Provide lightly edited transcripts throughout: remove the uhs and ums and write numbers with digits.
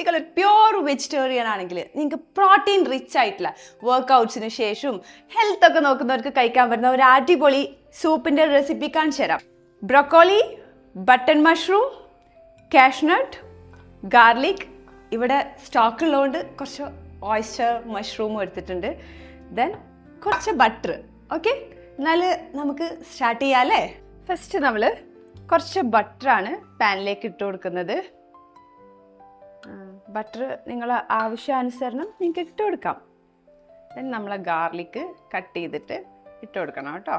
നിങ്ങൾ ഒരു pure vegetarian ആണെങ്കിൽ നിങ്ങൾക്ക് പ്രോട്ടീൻ റിച്ച് ആയിട്ടുള്ള വർക്കൗട്ട്സിന് ശേഷവും ഹെൽത്ത് ഒക്കെ നോക്കുന്നവർക്ക് കഴിക്കാൻ പറ്റുന്ന ഒരു അടിപൊളി സൂപ്പിൻ്റെ റെസിപ്പി കാണിച്ചു തരാം. Broccoli, button mushroom, cashew nut, garlic, ഇവിടെ സ്റ്റോക്ക് ഉള്ളതുകൊണ്ട് കുറച്ച് ഓയിസ്റ്റർ മഷ്റൂമും എടുത്തിട്ടുണ്ട്. ദെൻ കുറച്ച് ബട്ടർ. ഓക്കെ, എന്നാൽ നമുക്ക് സ്റ്റാർട്ട് ചെയ്യാം അല്ലേ? ഫസ്റ്റ് നമ്മൾ കുറച്ച് ബട്ടറാണ് പാനിലേക്ക് ഇട്ട് കൊടുക്കുന്നത്. ബട്ടർ നിങ്ങളെ ആവശ്യാനുസരണം നിങ്ങൾക്ക് ഇട്ട് കൊടുക്കാം. ദെൻ നമ്മളെ ഗാർലിക്ക് കട്ട് ചെയ്തിട്ട് ഇട്ട് കൊടുക്കണം കേട്ടോ.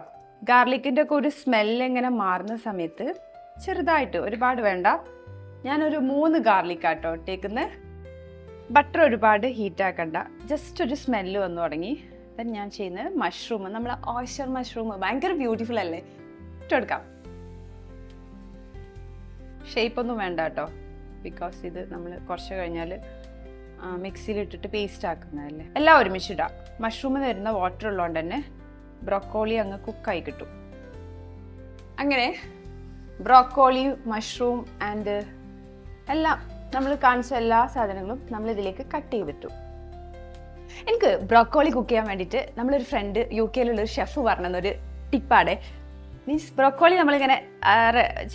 ഗാർലിക്കിൻ്റെ ഒക്കെ ഒരു സ്മെല്ല് ഇങ്ങനെ മാറുന്ന സമയത്ത് ചെറുതായിട്ട്, ഒരുപാട് വേണ്ട, ഞാനൊരു 3 ഗാർലിക്കാട്ടോ ഇട്ടേക്കുന്നത്. ബട്ടർ ഒരുപാട് ഹീറ്റാക്കണ്ട, ജസ്റ്റ് ഒരു സ്മെല്ല് വന്നു തുടങ്ങി. ദെൻ ഞാൻ ചെയ്യുന്നത് മഷ്റൂം, നമ്മളെ ഓയിസ്റ്റർ മഷ്റൂം ഭയങ്കര ബ്യൂട്ടിഫുൾ അല്ലേ, ഇട്ടെടുക്കാം. ഷേപ്പൊന്നും വേണ്ട കേട്ടോ, ബിക്കോസ് ഇത് നമ്മൾ കുറച്ച് കഴിഞ്ഞാൽ മിക്സിയിലിട്ടിട്ട് പേസ്റ്റ് ആക്കുന്നതല്ലേ. എല്ലാം ഒരുമിച്ചിടാം. മഷ്റൂമിൽ വരുന്ന വാട്ടർ ഉള്ളതുകൊണ്ട് തന്നെ ബ്രോക്കോളി അങ്ങ് കുക്കായി കിട്ടും. അങ്ങനെ ബ്രോക്കോളി, മഷ്റൂം ആൻഡ് എല്ലാം നമ്മൾ കാണിച്ച എല്ലാ സാധനങ്ങളും നമ്മൾ ഇതിലേക്ക് കട്ട് ചെയ്തിട്ടു. എനിക്ക് ബ്രോക്കോളി കുക്ക് ചെയ്യാൻ വേണ്ടിയിട്ട് നമ്മളൊരു ഫ്രണ്ട് UK-ലുള്ളൊരു ഷെഫ് പറഞ്ഞൊരു ടിപ്പാടെ. മീൻസ് ബ്രോക്കോളി നമ്മളിങ്ങനെ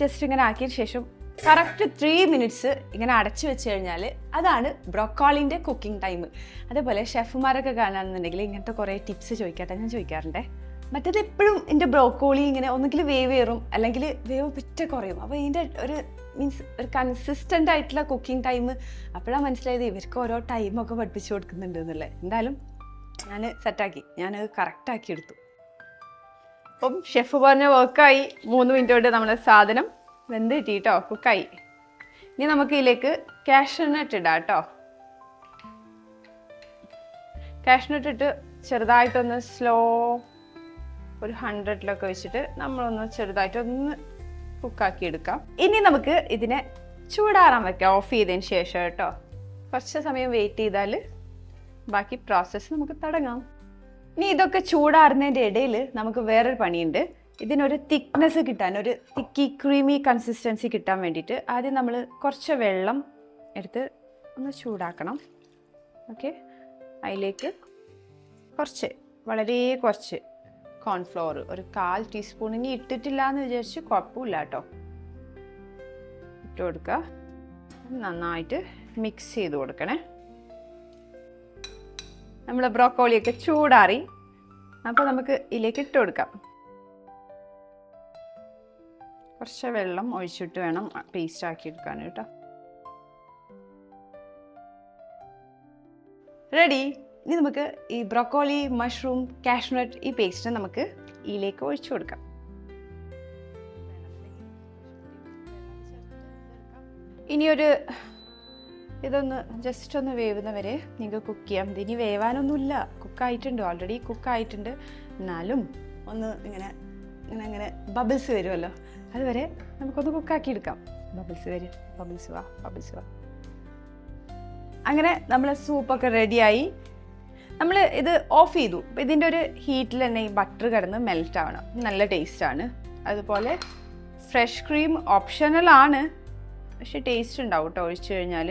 ജസ്റ്റ് ഇങ്ങനെ ആക്കിയതിന് ശേഷം കറക്റ്റ് 3 മിനിറ്റ്സ് ഇങ്ങനെ അടച്ചു വെച്ച് കഴിഞ്ഞാൽ അതാണ് ബ്രോക്കോളിൻ്റെ കുക്കിംഗ് ടൈം. അതേപോലെ ഷെഫുമാരൊക്കെ കാണാമെന്നുണ്ടെങ്കിൽ ഇങ്ങനത്തെ കുറേ ടിപ്സ് ചോദിക്കട്ടെ, ഞാൻ ചോദിക്കാറുണ്ട്. മറ്റേത് എപ്പോഴും എൻ്റെ ബ്രോക്കോളി ഇങ്ങനെ ഒന്നുകിൽ വേവ് കയറും അല്ലെങ്കിൽ വേവ് പിറ്റ കുറയും. അപ്പോൾ ഇതിൻ്റെ ഒരു മീൻസ് ഒരു കൺസിസ്റ്റൻ്റ് ആയിട്ടുള്ള കുക്കിംഗ് ടൈം അപ്പോഴാണ് മനസ്സിലായത് ഇവർക്ക് ഓരോ ടൈമൊക്കെ പഠിപ്പിച്ചു കൊടുക്കുന്നുണ്ട് എന്നുള്ളത്. എന്തായാലും ഞാൻ സെറ്റാക്കി, ഞാനത് കറക്റ്റാക്കി എടുത്തു. അപ്പം ഷെഫ് പറഞ്ഞ വർക്കായി. 3 മിനിറ്റ് കൊണ്ട് നമ്മുടെ സാധനം വെന്ത് കിട്ടിയിട്ടോ, കുക്കായി. ഇനി നമുക്ക് ഇതിലേക്ക് കാഷ്നട്ട് ഇടാം കേട്ടോ. കാഷ്നട്ട് ഇട്ട് ചെറുതായിട്ടൊന്ന് സ്ലോ ഒരു 100-ലൊക്കെ വെച്ചിട്ട് നമ്മളൊന്ന് ചെറുതായിട്ടൊന്ന് കുക്കാക്കി എടുക്കാം. ഇനി നമുക്ക് ഇതിനെ ചൂടാറാൻ വെക്കാം ഓഫ് ചെയ്തതിന് ശേഷം കേട്ടോ. കുറച്ച് സമയം വെയിറ്റ് ചെയ്താൽ ബാക്കി പ്രോസസ്സ് നമുക്ക് തുടങ്ങാം. ഇനി ഇതൊക്കെ ചൂടാറുന്നതിൻ്റെ ഇടയിൽ നമുക്ക് വേറൊരു പണിയുണ്ട്. ഇതിനൊരു തിക്നെസ് കിട്ടാൻ, ഒരു തിക്കി ക്രീമി കൺസിസ്റ്റൻസി കിട്ടാൻ വേണ്ടിയിട്ട് ആദ്യം നമ്മൾ കുറച്ച് വെള്ളം എടുത്ത് ഒന്ന് ചൂടാക്കണം. ഓക്കെ, അതിലേക്ക് കുറച്ച്, വളരെ കുറച്ച് കോൺഫ്ലോർ, ഒരു 1/4 ടീസ്പൂൺ. ഇനി ഇട്ടിട്ടില്ല എന്ന് വിചാരിച്ച് കുഴപ്പമില്ല കേട്ടോ, ഇട്ട് കൊടുക്കുക. നന്നായിട്ട് മിക്സ് ചെയ്ത് കൊടുക്കണേ. നമ്മൾ ബ്രോക്കോളിയൊക്കെ ചൂടാറി, അപ്പോൾ നമുക്ക് ഇതിലേക്ക് ഇട്ട് കൊടുക്കാം. കുറച്ച് വെള്ളം ഒഴിച്ചിട്ട് വേണം പേസ്റ്റ് ആക്കി എടുക്കാൻ കേട്ടോ. റെഡി. ഇനി നമുക്ക് ഈ ബ്രോക്കോളി, മഷ്റൂം, കാഷ്നട്ട് ഈ പേസ്റ്റ് നമുക്ക് ഇതിലേക്ക് ഒഴിച്ചു കൊടുക്കാം. ഇനിയൊരു ഇതൊന്ന് ജസ്റ്റ് ഒന്ന് വേവുന്നവരെ നിങ്ങൾക്ക് കുക്ക് ചെയ്യാം. ഇതിനി വേവാനൊന്നുമില്ല, കുക്കായിട്ടുണ്ട്, ഓൾറെഡി കുക്കായിട്ടുണ്ട്. എന്നാലും ഒന്ന് ഇങ്ങനെ ഇങ്ങനെ ഇങ്ങനെ ബബിൾസ് വരുമല്ലോ, അതുവരെ നമുക്കൊന്ന് കുക്കാക്കി എടുക്കാം. ബബിൾസ് വരും, ബബിൾസ് വാ, ബബിൾസ് വാ. അങ്ങനെ നമ്മളെ സൂപ്പൊക്കെ റെഡിയായി. നമ്മൾ ഇത് ഓഫ് ചെയ്തു. അപ്പോൾ ഇതിൻ്റെ ഒരു ഹീറ്റിൽ തന്നെ ഈ ബട്ടർ കിടന്ന് മെൽറ്റ് ആവണം, നല്ല ടേസ്റ്റാണ്. അതുപോലെ ഫ്രഷ് ക്രീം ഓപ്ഷണലാണ്, പക്ഷെ ടേസ്റ്റ് ഉണ്ടാവും കേട്ടോ ഒഴിച്ചു കഴിഞ്ഞാൽ.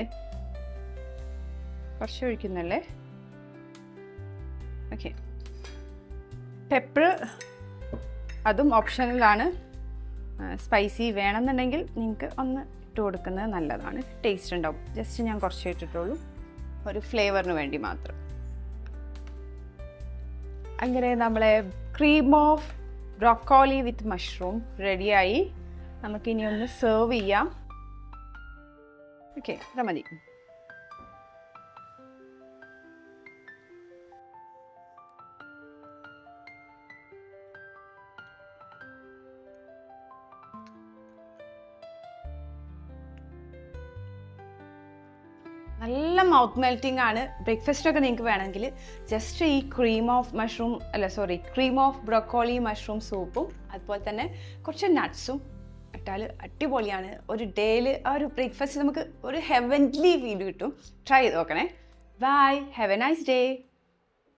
കുറച്ച് ഒഴിക്കുന്നല്ലേ. ഓക്കെ, പെപ്പർ അതും ഓപ്ഷണലാണ്. സ്പൈസി വേണമെന്നുണ്ടെങ്കിൽ നിങ്ങൾക്ക് ഒന്ന് ഇട്ട് കൊടുക്കുന്നത് നല്ലതാണ്, ടേസ്റ്റ് ഉണ്ടാവും. ജസ്റ്റ് ഞാൻ കുറച്ച് ഇട്ടിട്ടുള്ളൂ, ഒരു ഫ്ലേവറിന് വേണ്ടി മാത്രം. അങ്ങനെ നമ്മളെ cream of broccoli with mushroom റെഡിയായി. നമുക്കിനി ഒന്ന് സെർവ് ചെയ്യാം. ഓക്കെ, അത് മതി. നല്ല മൗത്ത് മെൽറ്റിംഗ് ആണ്. ബ്രേക്ക്ഫാസ്റ്റൊക്കെ നിങ്ങൾക്ക് വേണമെങ്കിൽ ജസ്റ്റ് ഈ ക്രീം ഓഫ് ബ്രോക്കോളി മഷ്റൂം സൂപ്പും അതുപോലെ തന്നെ കുറച്ച് നട്ട്സും ഇട്ടാൽ അടിപൊളിയാണ്. ഒരു ഡേയിൽ ആ ഒരു ബ്രേക്ക്ഫാസ്റ്റ് നമുക്ക് ഒരു ഹെവൻലി ഫീൽ കിട്ടും. ട്രൈ ചെയ്ത് നോക്കണേ. Bye, have a nice day.